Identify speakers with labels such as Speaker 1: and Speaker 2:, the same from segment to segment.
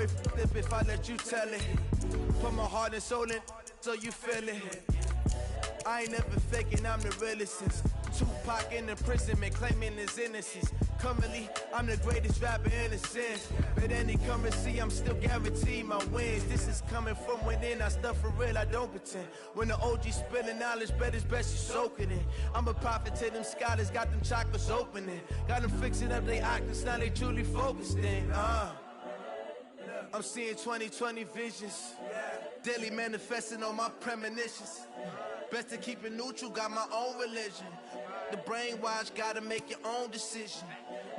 Speaker 1: story flip if I let you tell it. Put my heart and soul in so you feel it. I ain't never faking, I'm the realest since Tupac in imprisonment, claiming his innocence. Currently, I'm the greatest rapper in a sense. But any currency, I'm still guaranteed my wins. This is coming from within, I stuff for real, I don't pretend. When the OG spilling knowledge, bet it's best you soak it in. I'm a prophet to them scholars, got them chakras opening. Got them fixing up they octaves, now they truly focused in. I'm seeing 2020 visions. Daily manifesting on my premonitions. Best to keep it neutral, got my own religion. The brainwash, gotta make your own decision.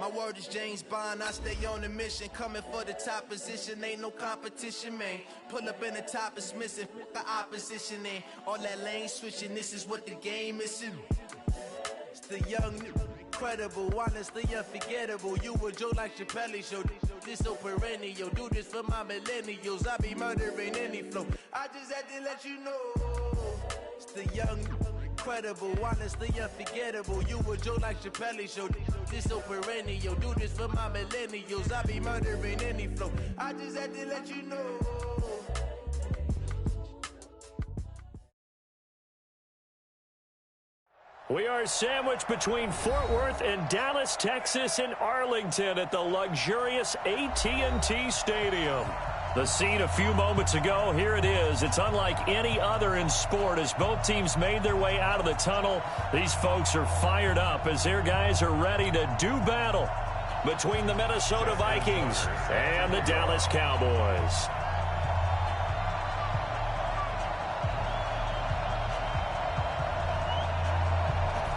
Speaker 1: My word is James Bond, I stay on a mission. Coming for the top position, ain't no competition, man. Pull up in the top is missing, the opposition in. All that lane switching, this is what the game is. It's the young, incredible, honestly unforgettable. You a joke like Chappelle show. This so perennial, do this for my millennials. I be murdering any flow. I just had to let you know. It's the young, incredible, honestly unforgettable. You a joke like Chappelle show. This so perennial, do this for my millennials. I be murdering any flow. I just had to let you know.
Speaker 2: We are sandwiched between Fort Worth and Dallas, Texas, and Arlington at the luxurious AT&T Stadium. The scene a few moments ago, here it is. It's unlike any other in sport as both teams made their way out of the tunnel. These folks are fired up as their guys are ready to do battle between the Minnesota Vikings and the Dallas Cowboys.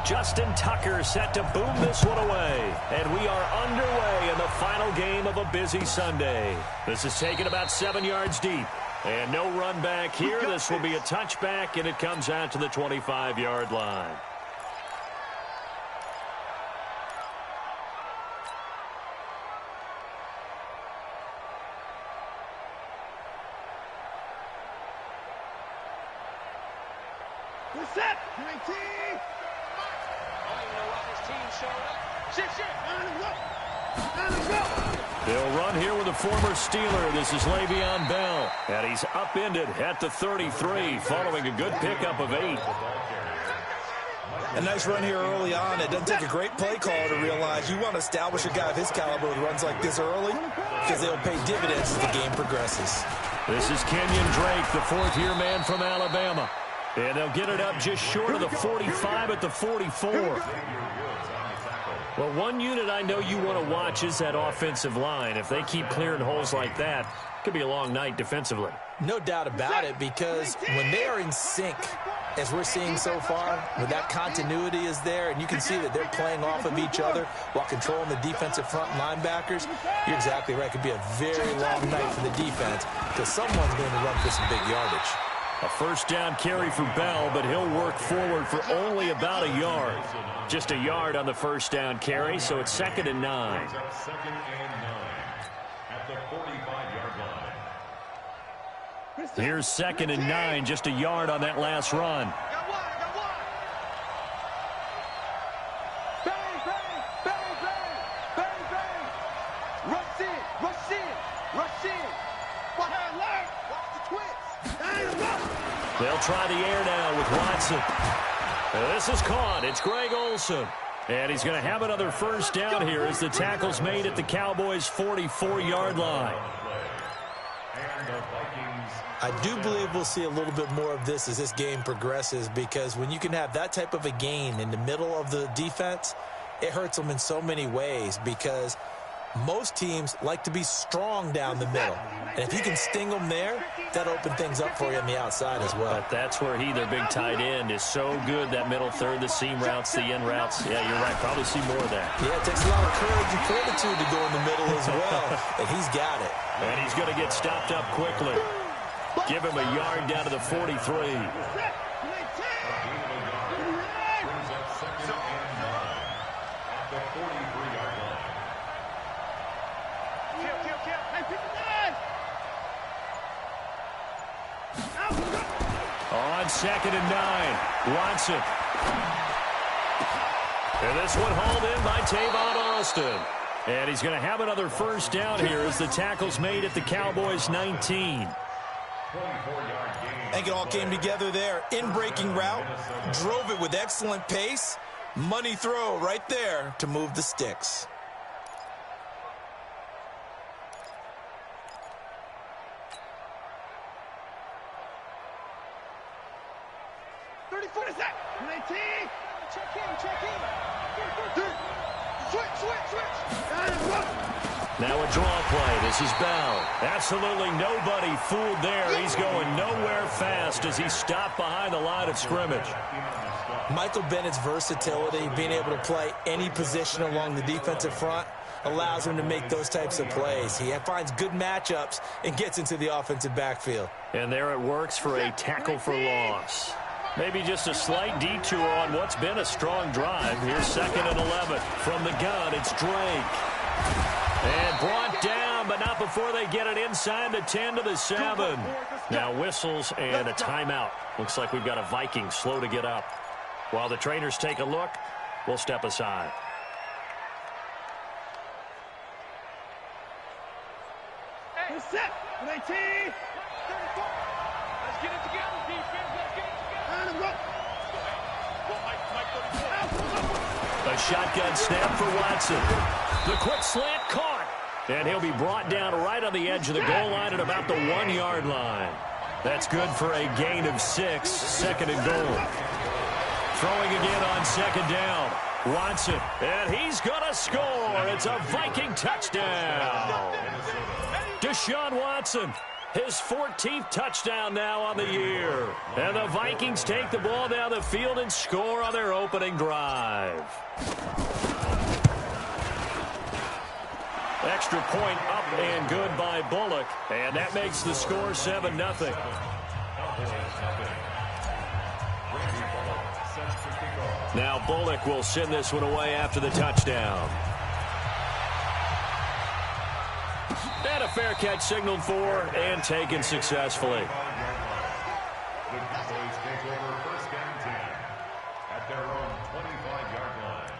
Speaker 2: Justin Tucker set to boom this one away. And we are underway in the final game of a busy Sunday. This is taken about 7 yards deep. And no run back here. This will be a touchback, and it comes out to the 25-yard line.
Speaker 3: We're set. 19.
Speaker 2: They'll run here with a former Steeler. This is Le'Veon Bell. And he's upended at the 33 following a good pickup of 8.
Speaker 4: A nice run here early on. It doesn't take a great play call to realize you want to establish a guy of his caliber with runs like this early because they'll pay dividends as the game progresses.
Speaker 2: This is Kenyon Drake, the fourth-year man from Alabama. And they'll get it up just short of the 45 at the 44. Well, one unit I know you want to watch is that offensive line. If they keep clearing holes like that, it could be a long night defensively.
Speaker 4: No doubt about it, because when they are in sync, as we're seeing so far, when that continuity is there, and you can see that they're playing off of each other while controlling the defensive front linebackers, you're exactly right. It could be a very long night for the defense because someone's going to run for some big yardage.
Speaker 2: A first down carry for Bell, but he'll work forward for only about a yard. Just a yard on the first down carry, so it's 2nd and 9.
Speaker 5: Second and 9 at the 45-yard line.
Speaker 2: Here's 2nd and 9, just a yard on that last run.
Speaker 3: Bang, bang, bang, bang, bang, bang. Rush in, rush in, rush in. Watch the twist.
Speaker 2: They'll try the air now with Watson. This is caught. It's Greg Olsen. And he's going to have another first down here as the tackle's made at the Cowboys' 44-yard line.
Speaker 4: I do believe we'll see a little bit more of this as this game progresses, because when you can have that type of a gain in the middle of the defense, it hurts them in so many ways, because most teams like to be strong down the middle. And if you can sting them there, that'll open things up for you on the outside as well.
Speaker 2: But that's where their big tight end, is so good, that middle third, the seam routes, the in routes. Yeah, you're right. Probably see more of that.
Speaker 4: Yeah, it takes a lot of courage and fortitude to go in the middle as well. And he's got it.
Speaker 2: And he's going to get stopped up quickly. Give him a yard down to the 43. On 2nd and 9, Watson. And this one hauled in by Tavon Austin. And he's going to have another first down here as the tackle's made at the Cowboys' 19.
Speaker 4: I think it all came together there. In-breaking route, drove it with excellent pace. Money throw right there to move the sticks.
Speaker 2: Now a draw play. This is Bell. Absolutely nobody fooled there. He's going nowhere fast as he stopped behind the line of scrimmage.
Speaker 4: Michael Bennett's versatility, being able to play any position along the defensive front, allows him to make those types of plays. He finds good matchups and gets into the offensive backfield.
Speaker 2: And there it works for a tackle for loss. Maybe just a slight detour on what's been a strong drive. Here's 2nd and 11. From the gun, it's Drake. And brought down, but not before they get it inside the 10 to the 7. Now whistles and a timeout. Looks like we've got a Viking slow to get up. While the trainers take a look, we'll step aside.
Speaker 3: Set. 19. 34. Let's get it together, defense. Let's get it together.
Speaker 2: A shotgun snap for Watson. The quick slant caught. And he'll be brought down right on the edge of the goal line at about the 1-yard line. That's good for a gain of 6, 2nd and goal. Throwing again on 2nd down. Watson, and he's going to score. It's a Viking touchdown. Deshaun Watson, his 14th touchdown now on the year. And the Vikings take the ball down the field and score on their opening drive. Extra point up and good by Bullock. And that makes the score 7-0. Now Bullock will send this one away after the touchdown. And a fair catch signaled for and taken successfully.
Speaker 5: The Cowboys take over 1st and 10 at their own 25-yard line.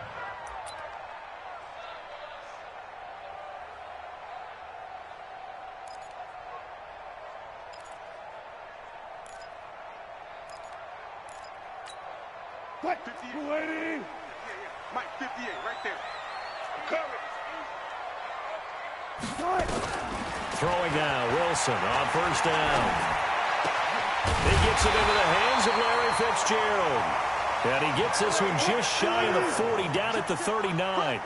Speaker 3: Mike 58. Mike 58, right there. Cover.
Speaker 2: Throwing now, Wilson on 1st down. He gets it into the hands of Larry Fitzgerald. And he gets this one just shy of the 40, down at the 39.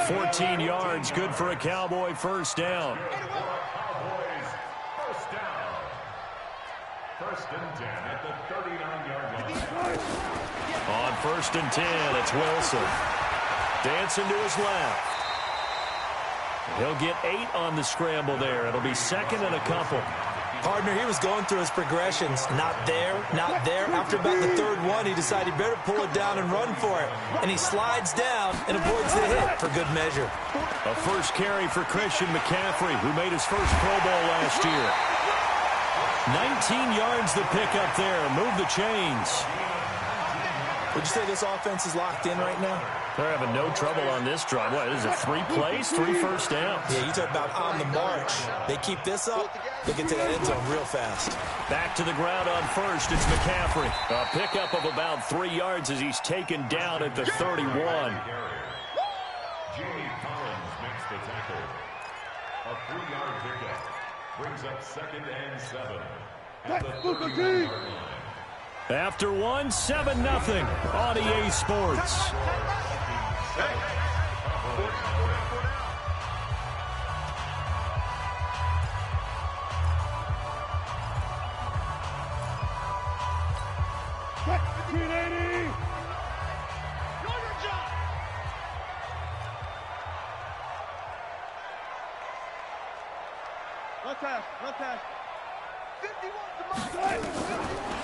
Speaker 2: 14 yards, good for a Cowboy 1st down.
Speaker 5: Cowboys 1st down. 1st and 10 at the 39-yard line.
Speaker 2: On 1st and 10, it's Wilson. Dancing to his left. He'll get 8 on the scramble there. It'll be 2nd and a couple.
Speaker 4: Partner, he was going through his progressions. Not there, not there. After about the 3rd one, he decided he better pull it down and run for it. And he slides down and avoids the hit for good measure.
Speaker 2: A first carry for Christian McCaffrey, who made his first Pro Bowl last year. 19 yards the pickup there. Move the chains.
Speaker 4: Would you say this offense is locked in right now?
Speaker 2: They're having no trouble on this drive. What, is it 3 plays, 3 first downs?
Speaker 4: Yeah, you talk about on the march. They keep this up, they get to that end zone real fast.
Speaker 2: Back to the ground on 1st, it's McCaffrey. A pickup of about 3 yards as he's taken down at the 31.
Speaker 5: Jamie Collins makes the tackle. A 3-yard pickup brings up 2nd and 7 at the 31-yard line.
Speaker 2: After 1, 7-0 on EA Sports.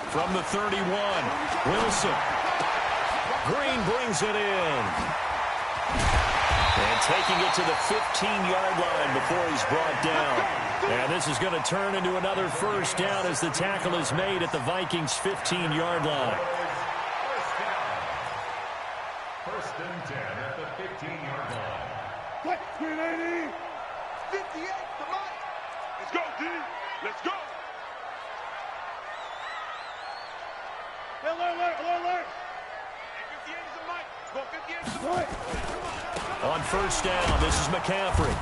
Speaker 2: From the 31, Wilson. Green brings it in. And taking it to the 15-yard line before he's brought down. And this is going to turn into another first down as the tackle is made at the Vikings' 15-yard line.
Speaker 5: First and 10 at the 15-yard line.
Speaker 3: Let's go. Alert. 58 is the mic. Go 58 is the mic.
Speaker 2: On first down, this is McCaffrey.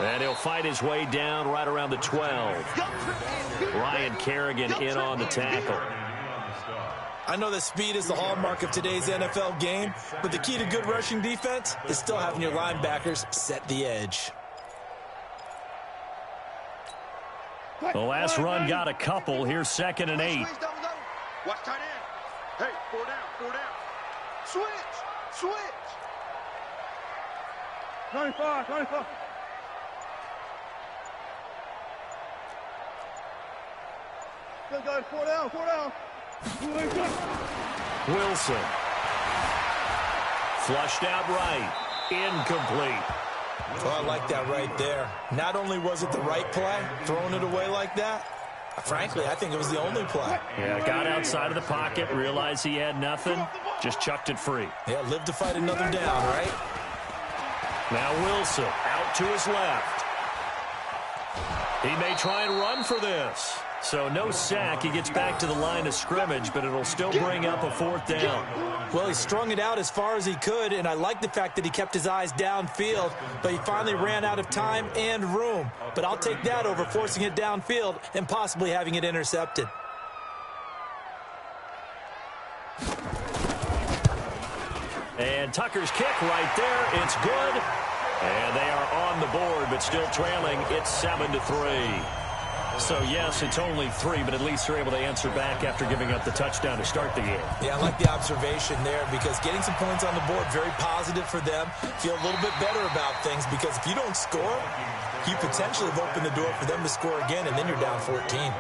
Speaker 2: And he'll fight his way down right around the 12. Ryan Kerrigan in on the tackle.
Speaker 4: I know that speed is the hallmark of today's NFL game, but the key to good rushing defense is still having your linebackers set the edge.
Speaker 2: The last run got a couple. Here's 2nd and 8.
Speaker 3: Watch tight end. Hey, 4 down. Switch. 95. Good guys, 4 down.
Speaker 2: Wilson. Flushed out right. Incomplete.
Speaker 4: Oh, I like that right there. Not only was it the right play, throwing it away like that, frankly, I think it was the only play.
Speaker 2: Yeah, got outside of the pocket, realized he had nothing, just chucked it free.
Speaker 4: Yeah, live to fight another down, right?
Speaker 2: Now Wilson out to his left. He may try and run for this. So no sack. He gets back to the line of scrimmage, but it'll still bring up a 4th down.
Speaker 4: Well, he strung it out as far as he could, and I like the fact that he kept his eyes downfield, but he finally ran out of time and room. But I'll take that over forcing it downfield and possibly having it intercepted.
Speaker 2: And Tucker's kick right there. It's good. And they are on the board, but still trailing. It's 7-3. So, yes, it's only 3, but at least they're able to answer back after giving up the touchdown to start the game.
Speaker 4: Yeah, I like the observation there because getting some points on the board, very positive for them. Feel a little bit better about things because if you don't score, you potentially have opened the door for them to score again, and then you're down 14.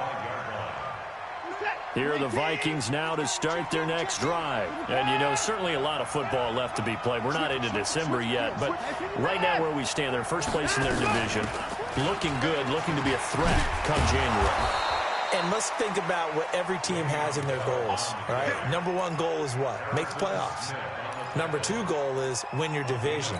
Speaker 2: Here are the Vikings now to start their next drive. And, you know, certainly a lot of football left to be played. We're not into December yet, but right now where we stand, they're first place in their division. Looking good, looking to be a threat come January.
Speaker 4: And let's think about what every team has in their goals, right? Number 1 goal is what? Make the playoffs. Number 2 goal is win your division.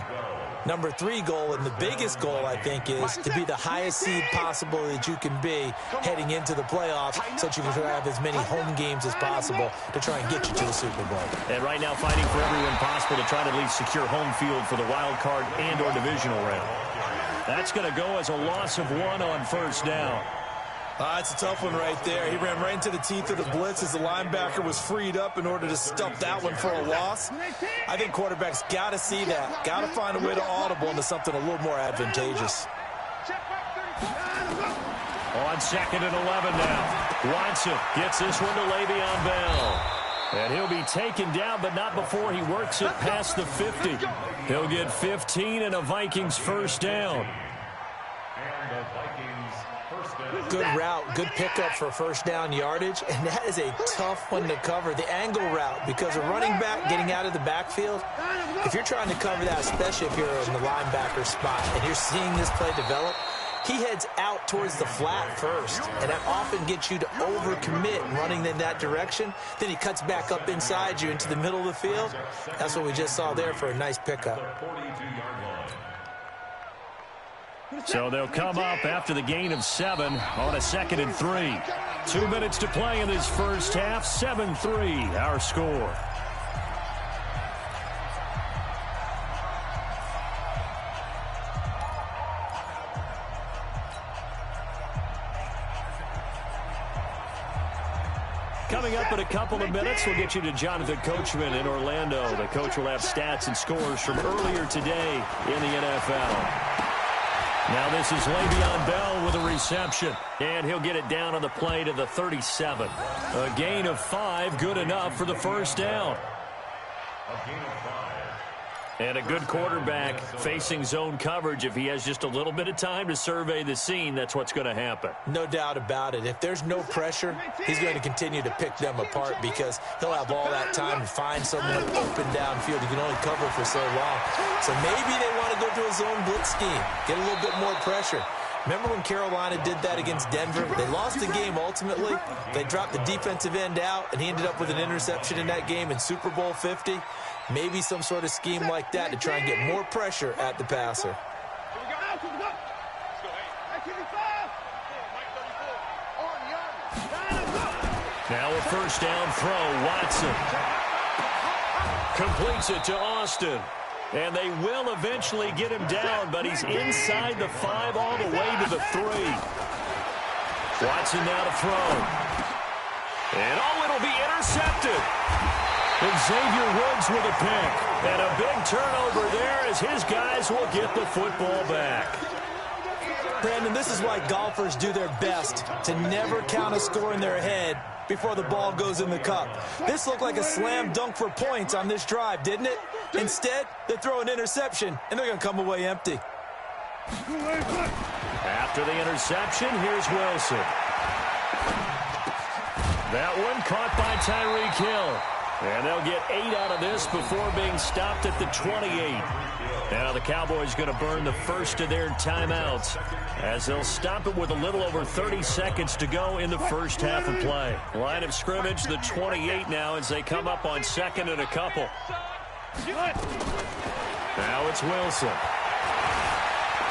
Speaker 4: Number 3 goal, and the biggest goal, I think, is to be the highest seed possible that you can be heading into the playoffs so that you can have as many home games as possible to try and get you to the Super Bowl.
Speaker 2: And right now fighting for every win possible to try to at least secure home field for the wild card and or divisional round. That's going to go as a loss of 1 on first down.
Speaker 4: It's a tough one right there. He ran right into the teeth of the blitz as the linebacker was freed up in order to stuff that one for a loss. I think quarterbacks got to see that. Got to find a way to audible into something a little more advantageous.
Speaker 2: On 2nd and 11 now. Watson gets this one to Le'Veon Bell. And he'll be taken down, but not before he works it past the 50. He'll get 15 and a Vikings first down.
Speaker 4: Good route, good pickup for first down yardage, and that is a tough one to cover, the angle route, because a running back getting out of the backfield, if you're trying to cover that, especially if you're in the linebacker spot and you're seeing this play develop, he heads out towards the flat first, and that often gets you to overcommit running in that direction. Then he cuts back up inside you into the middle of the field. That's what we just saw there for a nice pickup.
Speaker 2: So they'll come up after the gain of 7 on a 2nd and 3. 2 minutes to play in this first half. 7-3, our score. Coming up in a couple of minutes, we'll get you to Jonathan Coachman in Orlando. The coach will have stats and scores from earlier today in the NFL. Now this is Le'Veon Bell with a reception, and he'll get it down on the play to the 37. A gain of 5, good enough for the first down.
Speaker 5: A gain of 5.
Speaker 2: And a good quarterback facing zone coverage. If he has just a little bit of time to survey the scene, that's what's going to happen.
Speaker 4: No doubt about it. If there's no pressure, he's going to continue to pick them apart because he'll have all that time to find someone open downfield. He can only cover for so long. So maybe they want to go to a zone blitz scheme, get a little bit more pressure. Remember when Carolina did that against Denver? They lost the game ultimately. They dropped the defensive end out, and he ended up with an interception in that game in Super Bowl 50. Maybe some sort of scheme like that to try and get more pressure at the passer.
Speaker 2: Now a first down throw, Watson. Completes it to Austin. And they will eventually get him down, but he's inside the 5 all the way to the 3. Watson now to throw. And it'll be intercepted. Xavier Woods with a pick. And a big turnover there as his guys will get the football back.
Speaker 4: Brandon, this is why golfers do their best to never count a score in their head before the ball goes in the cup. This looked like a slam dunk for points on this drive, didn't it? Instead, they throw an interception, and they're going to come away empty.
Speaker 2: After the interception, here's Wilson. That one caught by Tyreek Hill. And they'll get 8 out of this before being stopped at the 28. Now the Cowboys going to burn the first of their timeouts as they'll stop it with a little over 30 seconds to go in the first half of play. Line of scrimmage, the 28 now as they come up on second and a couple. Now it's Wilson.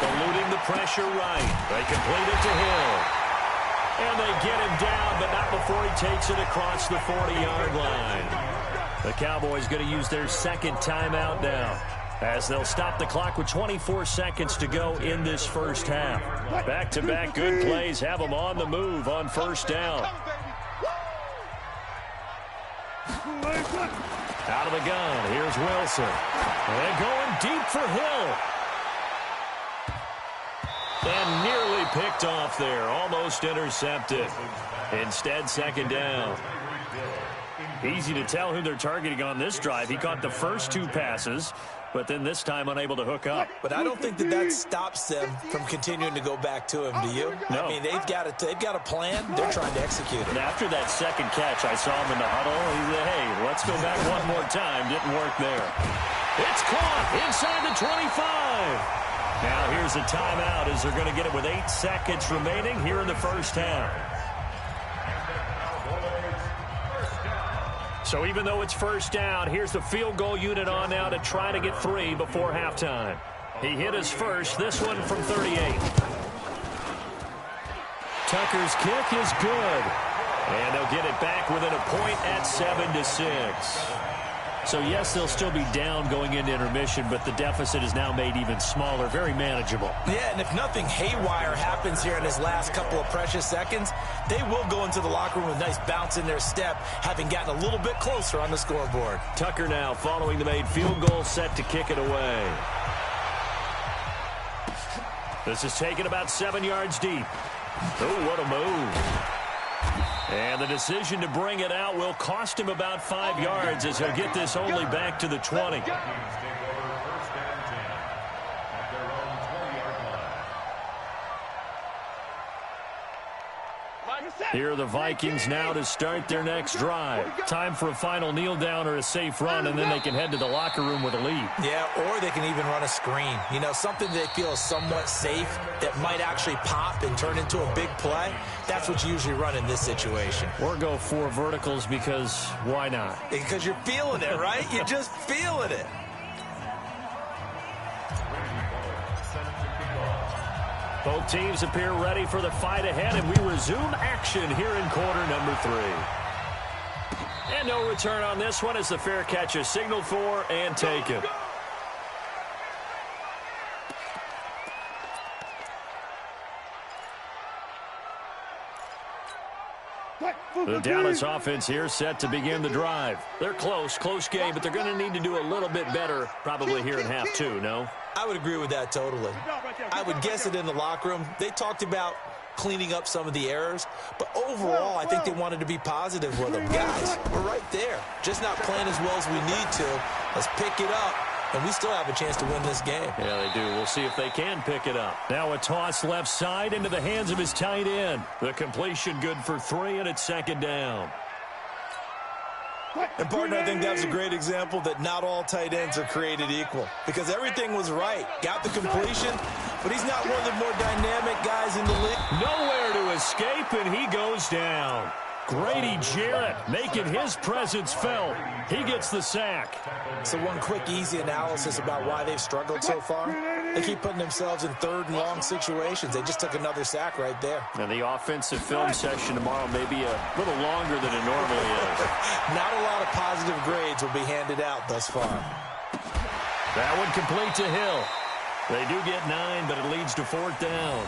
Speaker 2: Eluding the pressure right. They complete it to Hill. And they get him down, but not before he takes it across the 40-yard line. The Cowboys going to use their second timeout now as they'll stop the clock with 24 seconds to go in this first half. Back-to-back good plays have them on the move on first down. Out of the gun, here's Wilson. And going deep for Hill. And nearly picked off there, almost intercepted. Instead, second down. Easy to tell who they're targeting on this drive. He caught the first 2 passes, but then this time unable to hook up.
Speaker 4: But I don't think that stops them from continuing to go back to him, do you?
Speaker 2: No.
Speaker 4: I mean, they've got a plan. They're trying to execute it.
Speaker 2: And after that second catch, I saw him in the huddle. He said, hey, let's go back one more time. Didn't work there. It's caught inside the 25. Now here's a timeout as they're going to get it with 8 seconds remaining here in the first half. So even though it's first down, here's the field goal unit on now to try to get 3 before halftime. He hit his first, this one from 38. Tucker's kick is good. And they'll get it back within a point at 7-6. So, yes, they'll still be down going into intermission, but the deficit is now made even smaller, very manageable.
Speaker 4: Yeah, and if nothing haywire happens here in his last couple of precious seconds, they will go into the locker room with a nice bounce in their step, having gotten a little bit closer on the scoreboard.
Speaker 2: Tucker now following the made field goal, set to kick it away. This is taken about 7 yards deep. Oh, what a move. And the decision to bring it out will cost him about 5 yards as he'll get this only back to the 20. Here are the Vikings now to start their next drive. Time for a final kneel down or a safe run, and then they can head to the locker room with a lead.
Speaker 4: Yeah, or they can even run a screen. You know, something they feel is somewhat safe that might actually pop and turn into a big play. That's what you usually run in this situation.
Speaker 2: Or go 4 verticals because why not?
Speaker 4: Because you're feeling it, right? You're just feeling it.
Speaker 2: Both teams appear ready for the fight ahead, and we resume action here in quarter number 3. And no return on this one as the fair catch is signaled for and taken. The Dallas offense here set to begin the drive. They're close game, but they're going to need to do a little bit better probably here in half 2, no?
Speaker 4: I would agree with that totally. I would guess it in the locker room. They talked about cleaning up some of the errors, but overall, I think they wanted to be positive with them. Guys, we're right there. Just not playing as well as we need to. Let's pick it up, and we still have a chance to win this game.
Speaker 2: Yeah, they do. We'll see if they can pick it up. Now a toss left side into the hands of his tight end. The completion good for 3, and it's second down.
Speaker 4: And, partner, I think that was a great example that not all tight ends are created equal because everything was right. Got the completion, but he's not one of the more dynamic guys in the league.
Speaker 2: Nowhere to escape, and he goes down. Grady Jarrett making his presence felt. He gets the sack.
Speaker 4: So one quick, easy analysis about why they've struggled so far. They keep putting themselves in third and long situations. They just took another sack right there.
Speaker 2: And the offensive film session tomorrow may be a little longer than it normally is.
Speaker 4: Not a lot of positive grades will be handed out thus far.
Speaker 2: That one complete to Hill. They do get 9, but it leads to 4th down.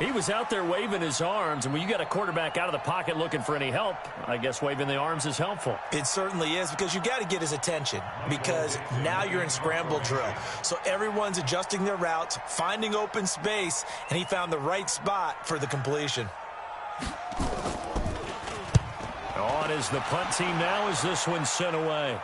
Speaker 2: He was out there waving his arms, and when you got a quarterback out of the pocket looking for any help, I guess waving the arms is helpful.
Speaker 4: It certainly is, because you got to get his attention, because now you're in scramble drill. So everyone's adjusting their routes, finding open space, and he found the right spot for the completion.
Speaker 2: On is the punt team now as this one's sent away.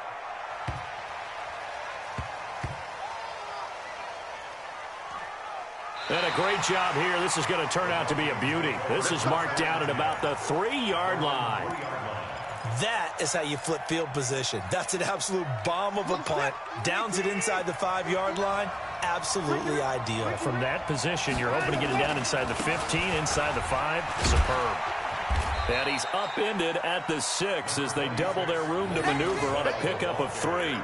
Speaker 2: And a great job here. This is going to turn out to be a beauty. This is marked down at about the 3-yard line.
Speaker 4: That is how you flip field position. That's an absolute bomb of a punt. Downs it inside the 5-yard line. Absolutely ideal.
Speaker 2: From that position, you're hoping to get it down inside the 15, inside the 5. Superb. And he's upended at the 6 as they double their room to maneuver on a pickup of 3.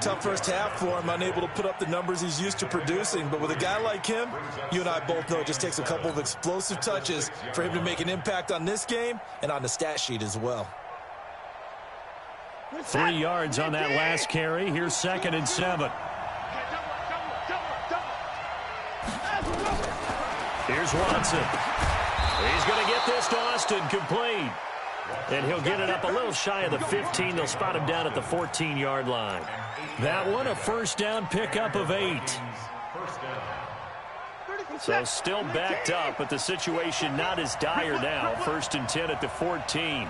Speaker 4: Tough first half for him, unable to put up the numbers he's used to producing. But with a guy like him, you and I both know it just takes a couple of explosive touches for him to make an impact on this game and on the stat sheet as well.
Speaker 2: 3 yards on that last carry. Here's 2nd and 7. Here's Watson. He's going to get this to Austin, complete. And he'll get it up a little shy of the 15. They'll spot him down at the 14-yard line. That one, a first down pickup of 8. So still backed up, but the situation not as dire now. 1st and 10 at the 14.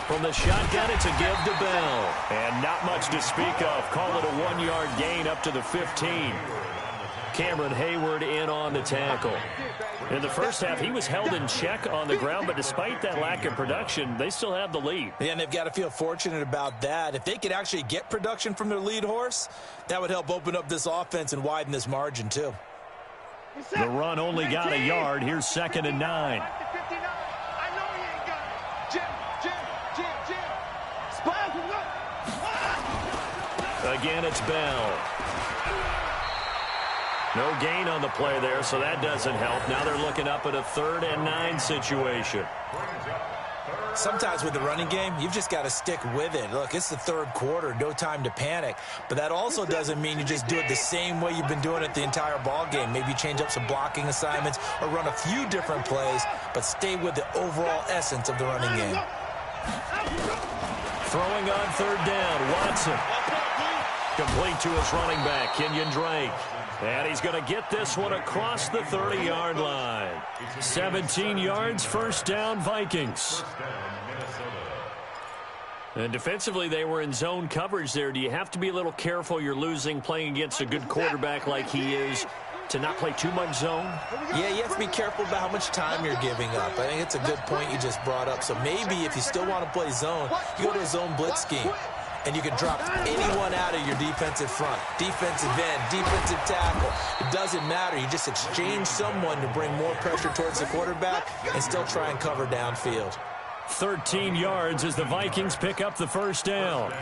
Speaker 2: From the shotgun, it's a give to Bell. And not much to speak of. Call it a 1-yard gain up to the 15. Cameron Hayward in on the tackle. In the first half, he was held in check on the ground, but despite that lack of production, they still have the lead.
Speaker 4: Yeah, and they've got to feel fortunate about that. If they could actually get production from their lead horse, that would help open up this offense and widen this margin, too.
Speaker 2: The run only got a yard. Here's 2nd and 9. Again, it's Bell. No gain on the play there, so that doesn't help. Now they're looking up at a 3rd and 9 situation.
Speaker 4: Sometimes with the running game, you've just got to stick with it. Look, it's the 3rd quarter, no time to panic. But that also doesn't mean you just do it the same way you've been doing it the entire ball game. Maybe change up some blocking assignments or run a few different plays, but stay with the overall essence of the running game.
Speaker 2: Throwing on 3rd down, Watson. Complete to his running back, Kenyon Drake. And he's going to get this one across the 30-yard line. 17 yards, first down, Vikings. And defensively, they were in zone coverage there. Do you have to be a little careful? You're losing playing against a good quarterback like he is to not play too much zone?
Speaker 4: Yeah, you have to be careful about how much time you're giving up. I think it's a good point you just brought up. So maybe if you still want to play zone, you go to a zone blitz scheme. And you can drop anyone out of your defensive front, defensive end, defensive tackle. It doesn't matter. You just exchange someone to bring more pressure towards the quarterback and still try and cover downfield.
Speaker 2: 13 yards as the Vikings pick up the first down.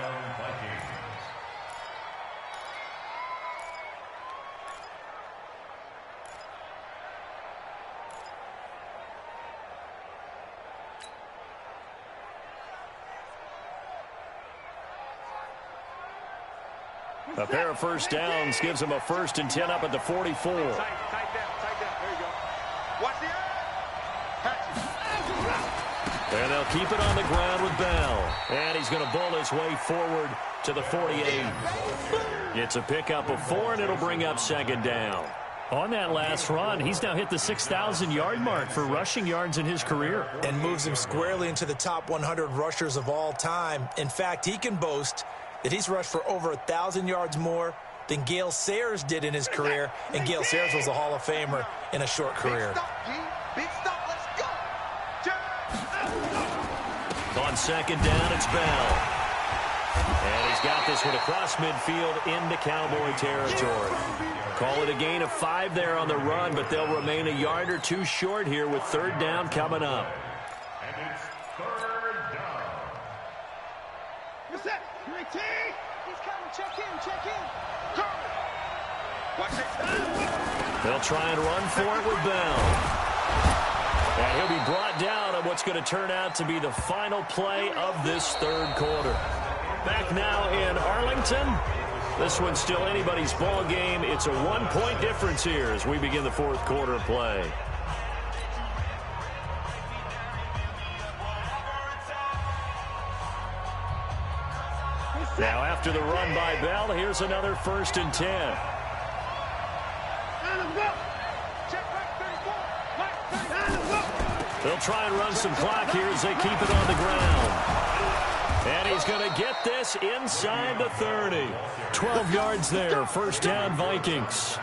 Speaker 2: A pair of first downs gives them a 1st and 10 up at the 44.
Speaker 3: Tight down. There you go. Watch the
Speaker 2: And they'll keep it on the ground with Bell. And he's going to bull his way forward to the 48. It's a pickup of 4, and it'll bring up 2nd down. On that last run, he's now hit the 6,000-yard mark for rushing yards in his career.
Speaker 4: And moves him squarely into the top 100 rushers of all time. In fact, he can boast that he's rushed for over 1,000 yards more than Gale Sayers did in his career, and Gale Sayers was a Hall of Famer in a short career.
Speaker 3: Big stop, let's go.
Speaker 2: On 2nd down, it's Bell. And he's got this one across midfield into Cowboy territory. Call it a gain of 5 there on the run, but they'll remain a yard or 2 short here with 3rd down coming up.
Speaker 3: He's coming. Check in. Check in. Watch it.
Speaker 2: They'll try and run for it with Bell. And he'll be brought down on what's going to turn out to be the final play of this third quarter. Back now in Arlington. This one's still anybody's ball game. It's a 1-point difference here as we begin the fourth quarter of play. Now after the run by Bell, here's another 1st and 10. They'll try and run some clock here as they keep it on the ground. And he's going to get this inside the 30. 12 yards there, 1st down Vikings.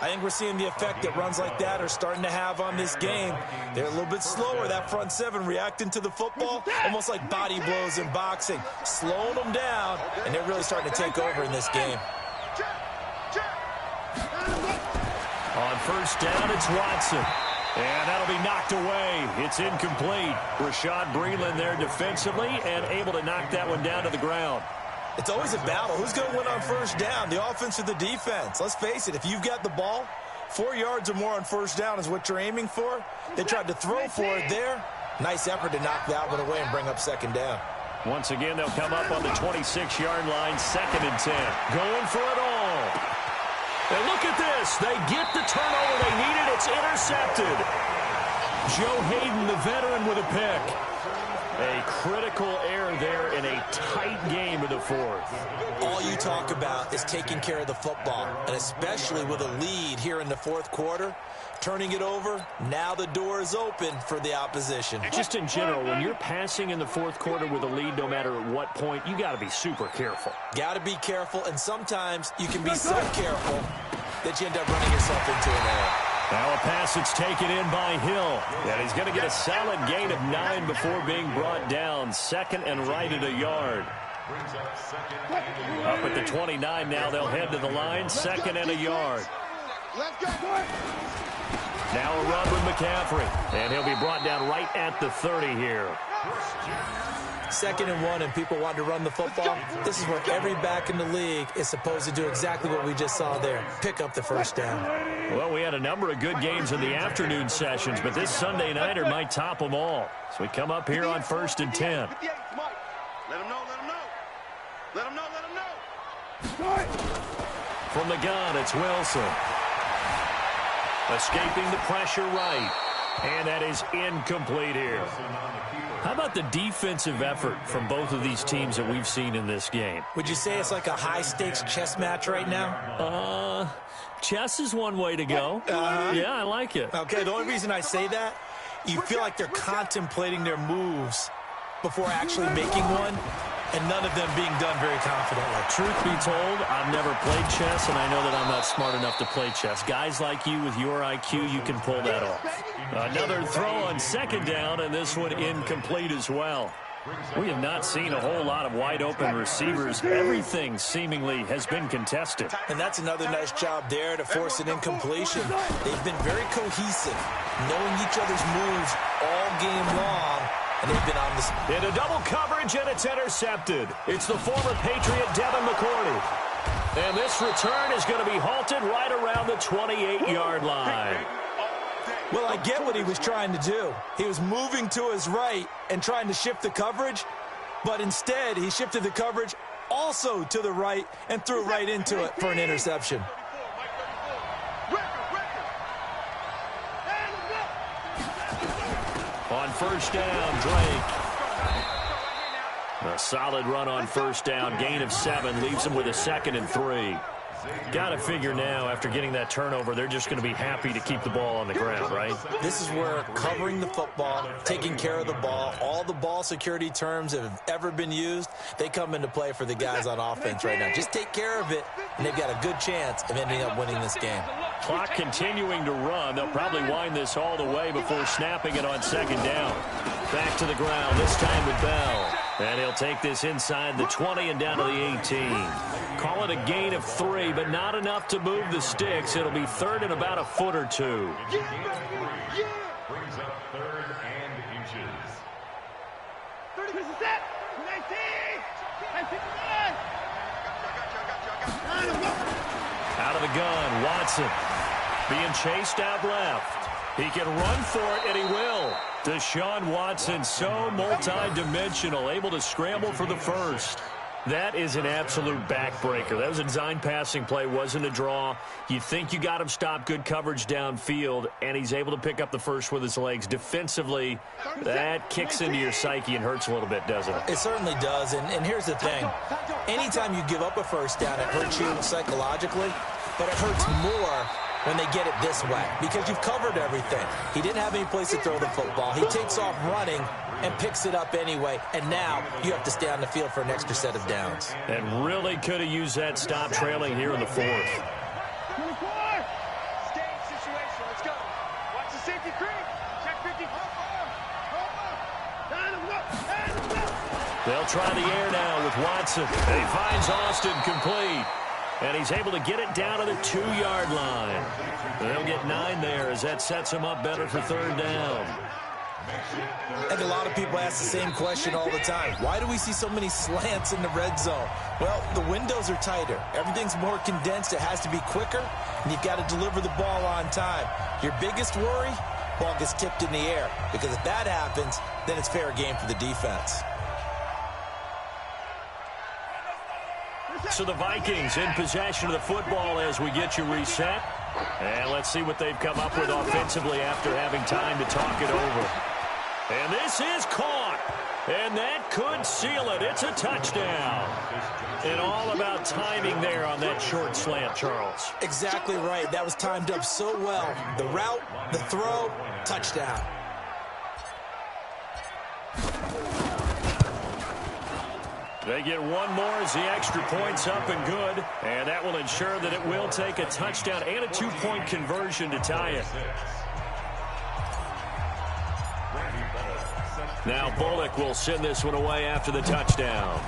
Speaker 4: I think we're seeing the effect that runs like that are starting to have on this game. They're a little bit slower, that front seven, reacting to the football, almost like body blows in boxing, slowing them down, and they're really starting to take over in this game.
Speaker 2: On 1st down, it's Watson. And that'll be knocked away. It's incomplete. Rashad Breeland there defensively and able to knock that one down to the ground.
Speaker 4: It's always a battle. Who's going to win on 1st down, the offense or the defense? Let's face it, if you've got the ball, 4 yards or more on 1st down is what you're aiming for. They tried to throw for it there. Nice effort to knock that one away and bring up 2nd down.
Speaker 2: Once again, they'll come up on the 26-yard line, 2nd and 10. Going for it all. And look at this. They get the turnover they needed. It's intercepted. Joe Hayden, the veteran, with a pick. A critical error there in a tight game of the 4th.
Speaker 4: All you talk about is taking care of the football, and especially with a lead here in the 4th quarter, turning it over, now the door is open for the opposition.
Speaker 2: Just in general, when you're passing in the 4th quarter with a lead, no matter at what point, you got to be super careful.
Speaker 4: Got to be careful, and sometimes you can be so careful that you end up running yourself into an error.
Speaker 2: Now a pass that's taken in by Hill. And he's going to get a solid gain of 9 before being brought down. 2nd and right at a yard. Up at the 29 now, they'll head to the line. 2nd and a yard. Now a run with McCaffrey. And he'll be brought down right at the 30 here.
Speaker 4: 2nd and 1, and people want to run the football. This is where every back in the league is supposed to do exactly what we just saw there. Pick up the 1st down.
Speaker 2: Well, we had a number of good games in the afternoon sessions, but this Sunday nighter might top them all. So we come up here on 1st and 10.
Speaker 3: Let him know, let him know. Let him know, let him know.
Speaker 2: From the gun, it's Wilson. Escaping the pressure right. And that is incomplete here. How about the defensive effort from both of these teams that we've seen in this game?
Speaker 4: Would you say it's like a high-stakes chess match right now?
Speaker 2: Chess is one way to go. Yeah, I like it.
Speaker 4: Okay, the only reason I say that, you feel like they're contemplating their moves before actually making one, and none of them being done very confidently.
Speaker 2: Truth be told, I've never played chess, and I know that I'm not smart enough to play chess. Guys like you with your IQ, you can pull that off. Another throw on 2nd down, and this one incomplete as well. We have not seen a whole lot of wide-open receivers. Everything seemingly has been contested.
Speaker 4: And that's another nice job there to force an incompletion. They've been very cohesive, knowing each other's moves all game long, and they've been on this.
Speaker 2: Into double coverage, and it's intercepted. It's the former Patriot Devin McCourty. And this return is going to be halted right around the 28-yard line.
Speaker 4: Well, I get what he was trying to do. He was moving to his right and trying to shift the coverage, but instead he shifted the coverage also to the right and threw right into it for an interception.
Speaker 2: On 1st down, Drake. A solid run on 1st down. Gain of 7 leaves him with a 2nd and 3. Got to figure now, after getting that turnover, they're just going to be happy to keep the ball on the ground, right?
Speaker 4: This is where covering the football, taking care of the ball, all the ball security terms that have ever been used, they come into play for the guys on offense right now. Just take care of it, and they've got a good chance of ending up winning this game.
Speaker 2: Clock continuing to run. They'll probably wind this all the way before snapping it on 2nd down. Back to the ground, this time with Bell. And he'll take this inside the 20 and down to the 18. Call it a gain of 3, but not enough to move the sticks. It'll be 3rd and about a foot or 2.
Speaker 5: Brings up 3rd and inches.
Speaker 3: 30 set. 19.
Speaker 2: of the gun. Watson being chased out left. He can run for it, and he will. Deshaun Watson, so multi-dimensional, able to scramble for the first. That is an absolute backbreaker. That was a design passing play, wasn't a draw. You think you got him stopped, good coverage downfield, and he's able to pick up the first with his legs. Defensively, that kicks into your psyche and hurts a little bit, doesn't it?
Speaker 4: It certainly does, and here's the thing. Anytime you give up a first down, it hurts you psychologically, but it hurts more when they get it this way because you've covered everything. He didn't have any place to throw the football. He takes off running and picks it up anyway, and now you have to stay on the field for an extra set of downs.
Speaker 2: And really could have used that stop trailing here in the fourth.
Speaker 3: Stage situation. Let's go. Watch the safety creep. Check 50.
Speaker 2: They'll try the air now with Watson. He finds Austin complete. And he's able to get it down to the 2-yard line. They'll get 9 there as that sets him up better for third down.
Speaker 4: I think a lot of people ask the same question all the time. Why do we see so many slants in the red zone? Well, the windows are tighter. Everything's more condensed. It has to be quicker, and you've got to deliver the ball on time. Your biggest worry? Ball gets tipped in the air, because if that happens, then it's fair game for the defense.
Speaker 2: So the Vikings in possession of the football as we get you reset. And let's see what they've come up with offensively after having time to talk it over. And this is caught. And that could seal it. It's a touchdown. And all about timing there on that short slant, Charles.
Speaker 4: Exactly right. That was timed up so well. The route, the throw, touchdown.
Speaker 2: They get one more as the extra point's up and good. And that will ensure that it will take a touchdown and a 2-point conversion to tie it. Now Bullock will send this one away after the touchdown.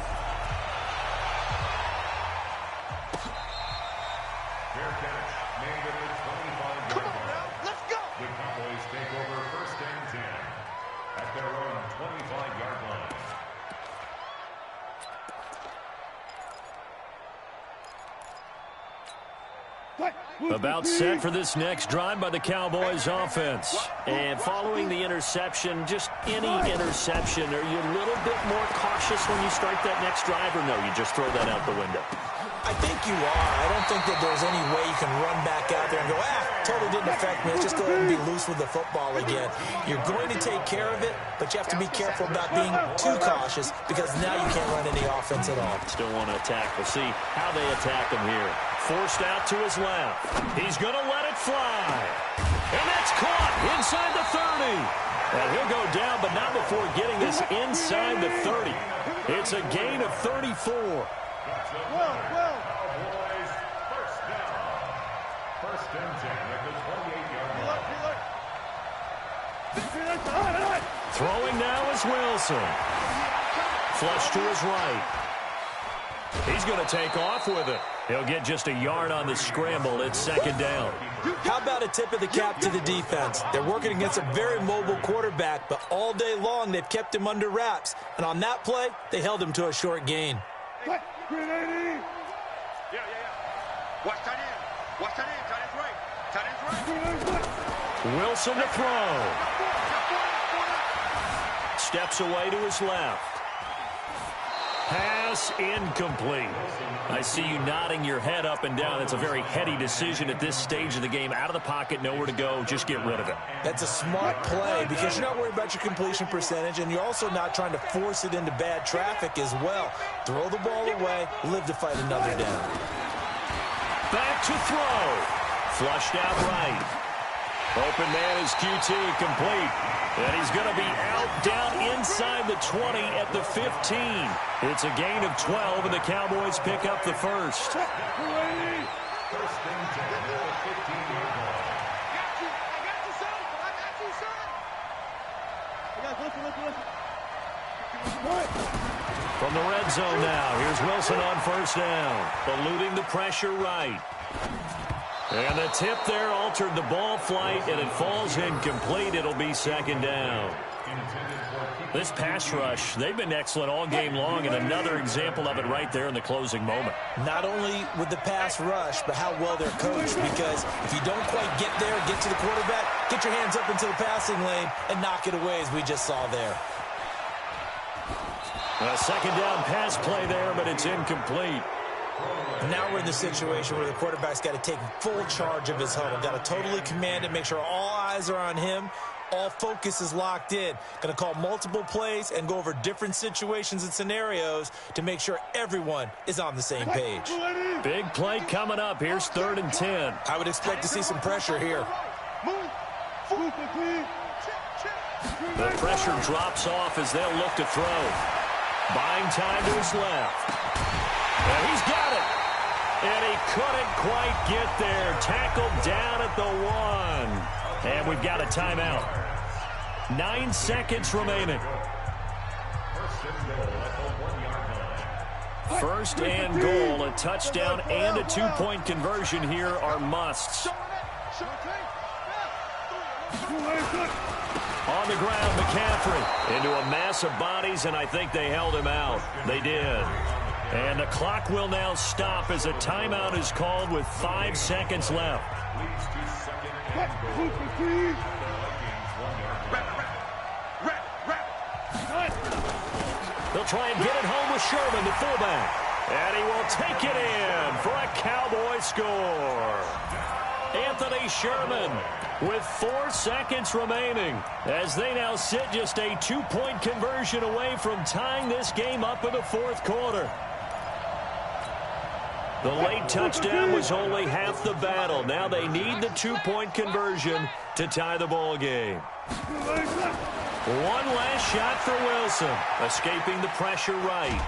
Speaker 5: Fair catch made at the 25-yard line.
Speaker 3: Let's go.
Speaker 5: The Cowboys take over 1st and 10 at their own 25-yard line.
Speaker 2: About set for this next drive by the Cowboys offense. And following the interception, just any interception, are you a little bit more cautious when you start that next drive, or no, you just throw that out the window?
Speaker 4: I think you are. I don't think that there's any way you can run back out there and go, totally didn't affect me. Let's just go ahead and be loose with the football again. You're going to take care of it, but you have to be careful about being too cautious because now you can't run any offense at all.
Speaker 2: Still want to attack. We'll see how they attack him here. Forced out to his left. He's going to let it fly. And that's caught inside the 30. And he'll go down, but not before getting this inside the 30. It's a gain of 34.
Speaker 5: Cowboys, 1st down. 1st and 10 at the 28-yard line.
Speaker 2: Throwing now is Wilson. Flush to his right. He's going to take off with it. He'll get just a yard on the scramble. It's 2nd down.
Speaker 4: How about a tip of the cap to the defense? They're working against a very mobile quarterback, but all day long they've kept him under wraps. And on that play, they held him to a short gain.
Speaker 3: Yeah. Watch tight end. Watch tight end. Tight end's right. Tight end's right.
Speaker 2: Wilson to throw. Steps away to his left. Pass incomplete. I see you nodding your head up and down. That's a very heady decision at this stage of the game. Out of the pocket, nowhere to go. Just get rid of it.
Speaker 4: That's a smart play because you're not worried about your completion percentage, and you're also not trying to force it into bad traffic as well. Throw the ball away, live to fight another down.
Speaker 2: Back to throw. Flushed out right. Open man is QT, complete. And he's going to be out down inside the 20 at the 15. It's a gain of 12, and the Cowboys pick up the first.
Speaker 5: 1st and 10 at the 15-yard line.
Speaker 2: From the red zone now, here's Wilson on 1st down. Eluding the pressure right. And the tip there altered the ball flight, and it falls incomplete. It'll be 2nd down. This pass rush, they've been excellent all game long, and another example of it right there in the closing moment.
Speaker 4: Not only with the pass rush, but how well they're coached, because if you don't quite get there, get to the quarterback, get your hands up into the passing lane and knock it away, as we just saw there.
Speaker 2: A second down pass play there, but it's incomplete.
Speaker 4: Now we're in the situation where the quarterback's got to take full charge of his huddle, got to totally command it, make sure all eyes are on him. All focus is locked in. Going to call multiple plays and go over different situations and scenarios to make sure everyone is on the same page.
Speaker 2: Big play coming up. Here's 3rd and 10.
Speaker 4: I would expect to see some pressure here.
Speaker 2: The pressure drops off as they'll look to throw. Buying time to his left. And he's got it. And he couldn't quite get there. Tackled down at the 1. And we've got a timeout. 9 seconds remaining. First and goal, a touchdown and a 2-point conversion here are musts. On the ground, McCaffrey into a mass of bodies, and I think they held him out. They did. And the clock will now stop as a timeout is called with 5 seconds left. They'll try and get it home with Sherman, the fullback. And he will take it in for a Cowboy score. Anthony Sherman with 4 seconds remaining as they now sit just a 2-point conversion away from tying this game up in the 4th quarter. The late touchdown was only half the battle. Now they need the 2-point conversion to tie the ball game. One last shot for Wilson, escaping the pressure right.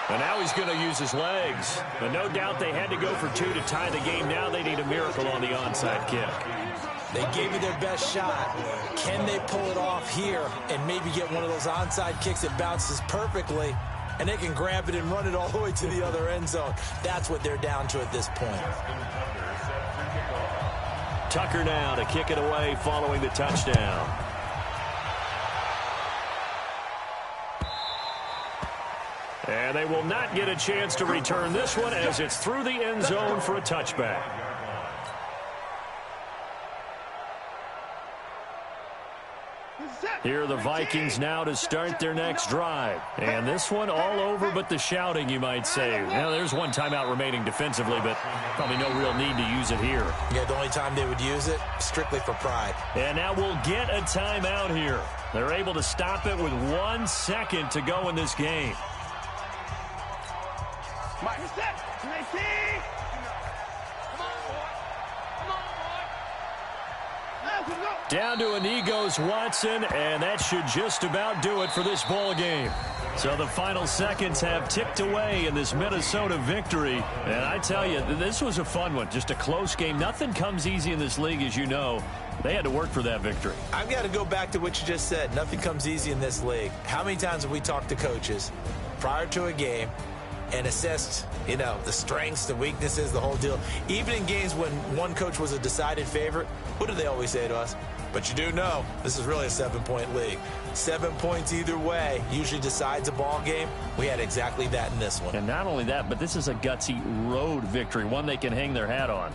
Speaker 2: And now he's going to use his legs. But no doubt they had to go for 2 to tie the game. Now they need a miracle on the onside kick.
Speaker 4: They gave it their best shot. Can they pull it off here and maybe get one of those onside kicks that bounces perfectly, and they can grab it and run it all the way to the other end zone? That's what they're down to at this point.
Speaker 2: Tucker now to kick it away following the touchdown. And they will not get a chance to return this one as it's through the end zone for a touchback. Here are the Vikings now to start their next drive. And this one all over but the shouting, you might say. Now, there's one timeout remaining defensively, but probably no real need to use it here.
Speaker 4: Yeah, the only time they would use it, strictly for pride.
Speaker 2: And now we'll get a timeout here. They're able to stop it with 1 second to go in this game. Down to an egos Watson, and that should just about do it for this ball game. So the final seconds have ticked away in this Minnesota victory. And I tell you, this was a fun one. Just a close game. Nothing comes easy in this league, as you know. They had to work for that victory.
Speaker 4: I've got to go back to what you just said. Nothing comes easy in this league. How many times have we talked to coaches prior to a game and assessed, the strengths, the weaknesses, the whole deal? Even in games when one coach was a decided favorite, what do they always say to us? But you do know this is really a 7-point league. 7 points either way usually decides a ball game. We had exactly that in this one.
Speaker 2: And not only that, but this is a gutsy road victory, one they can hang their hat on.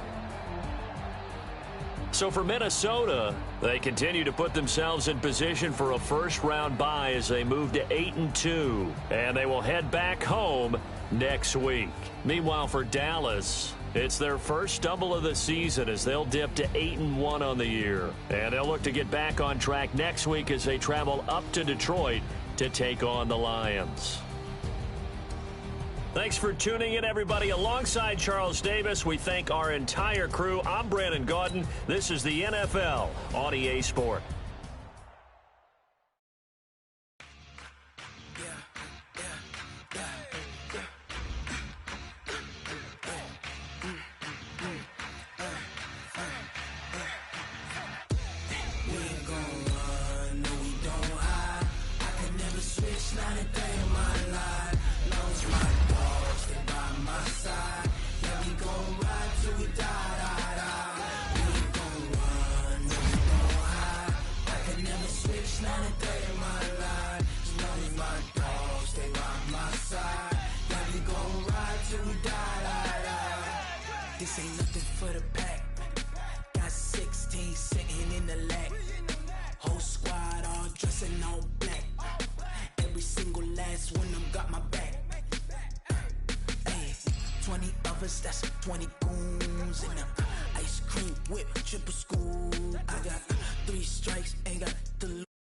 Speaker 2: So for Minnesota, they continue to put themselves in position for a first-round bye as they move to 8-2. And they will head back home next week. Meanwhile, for Dallas, it's their first stumble of the season as they'll dip to 8-1 on the year. And they'll look to get back on track next week as they travel up to Detroit to take on the Lions. Thanks for tuning in, everybody. Alongside Charles Davis, we thank our entire crew. I'm Brandon Gaudin. This is the NFL on EA Sport.
Speaker 6: This ain't nothing for the pack. Got 16 sitting in the lag. Whole squad all dressing all black. Every single last one of them got my back. Hey, 20 of us, that's 20 goons in them. Ice cream whip, triple school. I got 3 strikes, ain't got the